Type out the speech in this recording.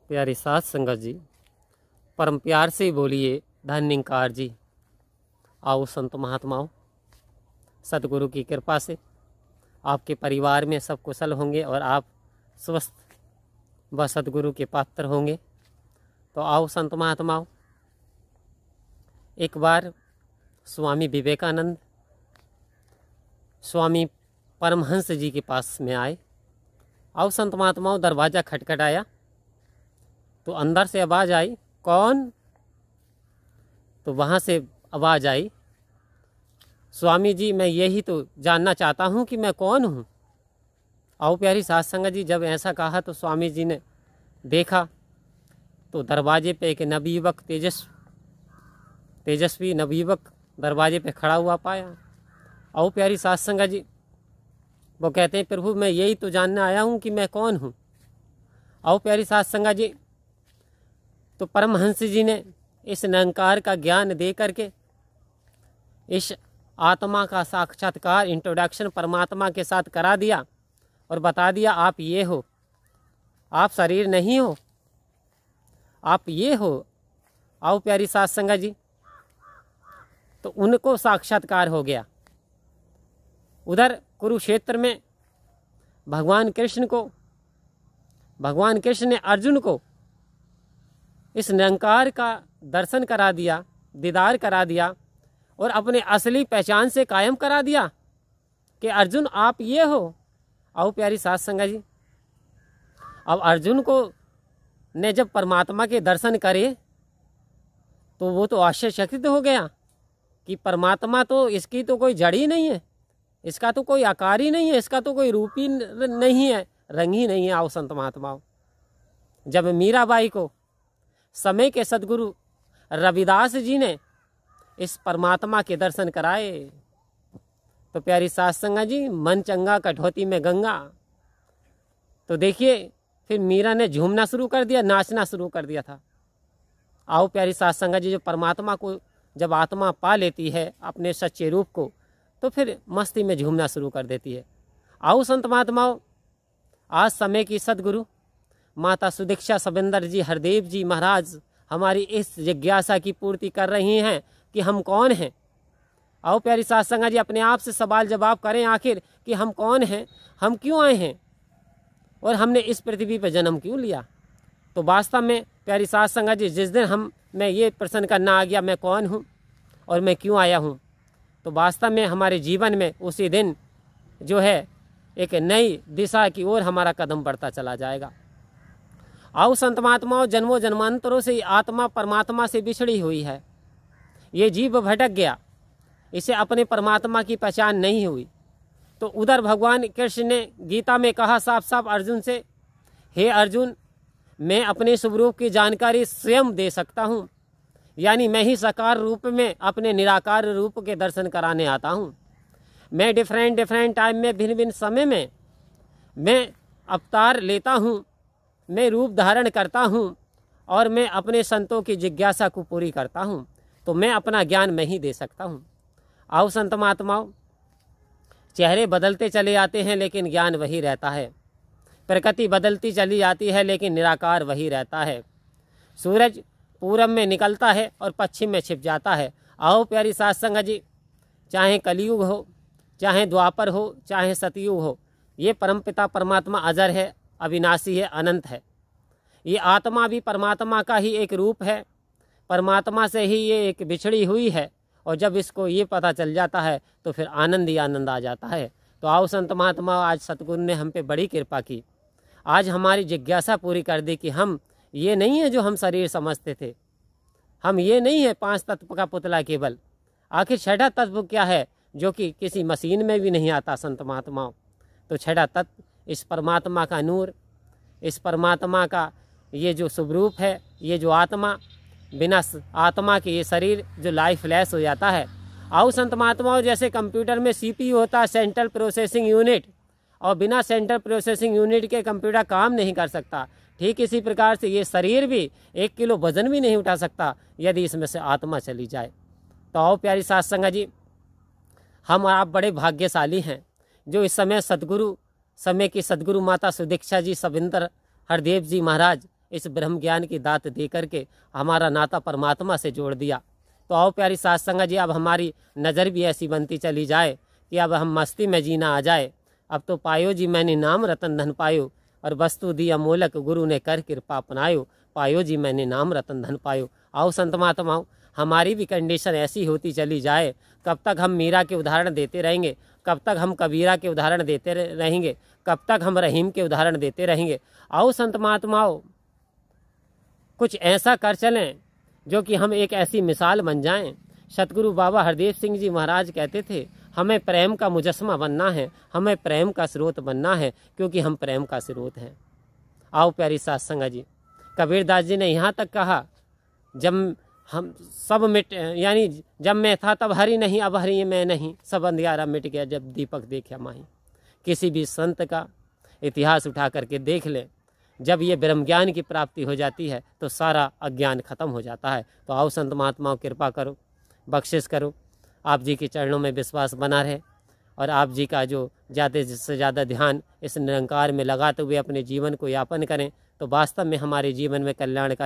प्यारी साथ संगत जी, परम प्यार से बोलिए धन निंकार जी। आओ संत महात्माओं, सतगुरु की कृपा से आपके परिवार में सब कुशल होंगे और आप स्वस्थ व सतगुरु के पात्र होंगे। तो आओ संत महात्माओं, एक बार स्वामी विवेकानंद स्वामी परमहंस जी के पास में आए। आओ संत महात्माओं, दरवाज़ा खटखटाया तो अंदर से आवाज़ आई, कौन? तो वहाँ से आवाज़ आई, स्वामी जी मैं यही तो जानना चाहता हूँ कि मैं कौन हूँ। आओ प्यारी साथ संगत जी, जब ऐसा कहा तो स्वामी जी ने देखा तो दरवाजे पे एक नवयुवक तेजस्वी नवयुवक दरवाजे पे खड़ा हुआ पाया। आओ प्यारी साथ संगत जी, वो कहते हैं प्रभु मैं यही तो जानने आया हूँ कि मैं कौन हूँ। आओ प्यारी साथ संगत जी, तो परमहंस जी ने इस निरंकार का ज्ञान दे करके इस आत्मा का साक्षात्कार इंट्रोडक्शन परमात्मा के साथ करा दिया और बता दिया आप ये हो, आप शरीर नहीं हो, आप ये हो। आओ प्यारी साथ संगत जी, तो उनको साक्षात्कार हो गया। उधर कुरुक्षेत्र में भगवान कृष्ण ने अर्जुन को इस निरंकार का दर्शन करा दिया, दीदार करा दिया और अपने असली पहचान से कायम करा दिया कि अर्जुन आप ये हो। आओ प्यारी साथ संगत जी, अब अर्जुन को ने जब परमात्मा के दर्शन करे तो वो तो आश्चर्यचकित हो गया कि परमात्मा तो इसकी तो कोई जड़ ही नहीं है, इसका तो कोई आकार ही नहीं है, इसका तो कोई रूप ही नहीं है, रंग ही नहीं है। आओ संत महात्माओं, जब मीराबाई को समय के सदगुरु रविदास जी ने इस परमात्मा के दर्शन कराए तो प्यारी साथ संगत जी, मन चंगा कठौती में गंगा। तो देखिए फिर मीरा ने झूमना शुरू कर दिया, नाचना शुरू कर दिया था। आओ प्यारी साथ संगत जी, जो परमात्मा को जब आत्मा पा लेती है अपने सच्चे रूप को, तो फिर मस्ती में झूमना शुरू कर देती है। आओ संत महात्माओं, आज समय की सदगुरु माता सुदीक्षा सबिंदर जी हरदेव जी महाराज हमारी इस जिज्ञासा की पूर्ति कर रही हैं कि हम कौन हैं। आओ प्यारी साथ संगत जी, अपने आप से सवाल जवाब करें आखिर कि हम कौन हैं, हम क्यों आए हैं और हमने इस पृथ्वी पर जन्म क्यों लिया। तो वास्तव में प्यारी साथ संगत जी, जिस दिन मैं ये प्रश्न करना आ गया मैं कौन हूँ और मैं क्यों आया हूँ, तो वास्तव में हमारे जीवन में उसी दिन जो है एक नई दिशा की ओर हमारा कदम बढ़ता चला जाएगा। आओ संत महात्माओं, जन्मों जन्मांतरों से आत्मा परमात्मा से बिछड़ी हुई है। ये जीव भटक गया, इसे अपने परमात्मा की पहचान नहीं हुई। तो उधर भगवान कृष्ण ने गीता में कहा साफ साफ अर्जुन से, हे अर्जुन मैं अपने स्वरूप की जानकारी स्वयं दे सकता हूँ, यानी मैं ही साकार रूप में अपने निराकार रूप के दर्शन कराने आता हूँ। मैं डिफरेंट टाइम में भिन्न भिन्न समय में मैं अवतार लेता हूँ, मैं रूप धारण करता हूँ और मैं अपने संतों की जिज्ञासा को पूरी करता हूँ। तो मैं अपना ज्ञान मैं ही दे सकता हूँ। आओ संत महात्माओं, चेहरे बदलते चले आते हैं लेकिन ज्ञान वही रहता है। प्रकृति बदलती चली जाती है लेकिन निराकार वही रहता है। सूरज पूरब में निकलता है और पश्चिम में छिप जाता है। आओ प्यारी साथ संगत जी, चाहे कलयुग हो, चाहे द्वापर हो, चाहे सतयुग हो, ये परमपिता परमात्मा अजर है, अविनाशी है, अनंत है। ये आत्मा भी परमात्मा का ही एक रूप है, परमात्मा से ही ये एक बिछड़ी हुई है। और जब इसको ये पता चल जाता है तो फिर आनंद ही आनंद आ जाता है। तो आओ संत महात्मा, आज सतगुरु ने हम पे बड़ी कृपा की, आज हमारी जिज्ञासा पूरी कर दी कि हम ये नहीं है जो हम शरीर समझते थे, हम ये नहीं है 5 तत्व का पुतला केवल। आखिर छठा तत्व क्या है जो कि किसी मशीन में भी नहीं आता संत महात्माओं। तो छठा तत्व इस परमात्मा का नूर, इस परमात्मा का ये जो स्वरूप है, ये जो आत्मा, बिना आत्मा के ये शरीर जो लाइफलेस हो जाता है। आओ संत महात्माओं, जैसे कंप्यूटर में CPU होता है, सेंट्रल प्रोसेसिंग यूनिट, और बिना सेंट्रल प्रोसेसिंग यूनिट के कंप्यूटर काम नहीं कर सकता, ठीक इसी प्रकार से ये शरीर भी 1 किलो वजन भी नहीं उठा सकता यदि इसमें से आत्मा चली जाए। तो आओ प्यारी साथ संगत जी, हम आप बड़े भाग्यशाली हैं जो इस समय सदगुरु, समय की सदगुरु माता सुदीक्षा जी सबिंदर हरदेव जी महाराज इस ब्रह्म ज्ञान की दात दे करके हमारा नाता परमात्मा से जोड़ दिया। तो आओ प्यारी साथ संगत जी, अब हमारी नज़र भी ऐसी बनती चली जाए कि अब हम मस्ती में जीना आ जाए। अब तो पायो जी मैंने नाम रतन धन पायो, और वस्तु दी अमोलक गुरु ने कर कृपा अपनायो। पायो जी मैंने नाम रतन धन पायो। आओ संत महात्माओं, हमारी भी कंडीशन ऐसी होती चली जाए। कब तक हम मीरा के उदाहरण देते रहेंगे, कब तक हम कबीरा के उदाहरण देते रहेंगे, कब तक हम रहीम के उदाहरण देते रहेंगे। आओ संत महात्माओं, कुछ ऐसा कर चलें जो कि हम एक ऐसी मिसाल बन जाएं। सतगुरु बाबा हरदेव सिंह जी महाराज कहते थे, हमें प्रेम का मुजस्मा बनना है, हमें प्रेम का स्रोत बनना है, क्योंकि हम प्रेम का स्रोत हैं। आओ प्यारी साथ संगत जी, कबीरदास जी ने यहाँ तक कहा, जब हम सब मिट यानी जब मैं था तब हरि नहीं, अब हरि मैं नहीं, सब अंधियारा मिट गया जब दीपक देखा माही। किसी भी संत का इतिहास उठा करके देख लें, जब ये ब्रह्म ज्ञान की प्राप्ति हो जाती है तो सारा अज्ञान खत्म हो जाता है। तो आओ संत महात्माओं, कृपा करो, बख्शिश करो, आप जी के चरणों में विश्वास बना रहे, और आप जी का जो ज़्यादा से ज़्यादा ध्यान इस निरंकार में लगाते हुए अपने जीवन को यापन करें, तो वास्तव में हमारे जीवन में कल्याण का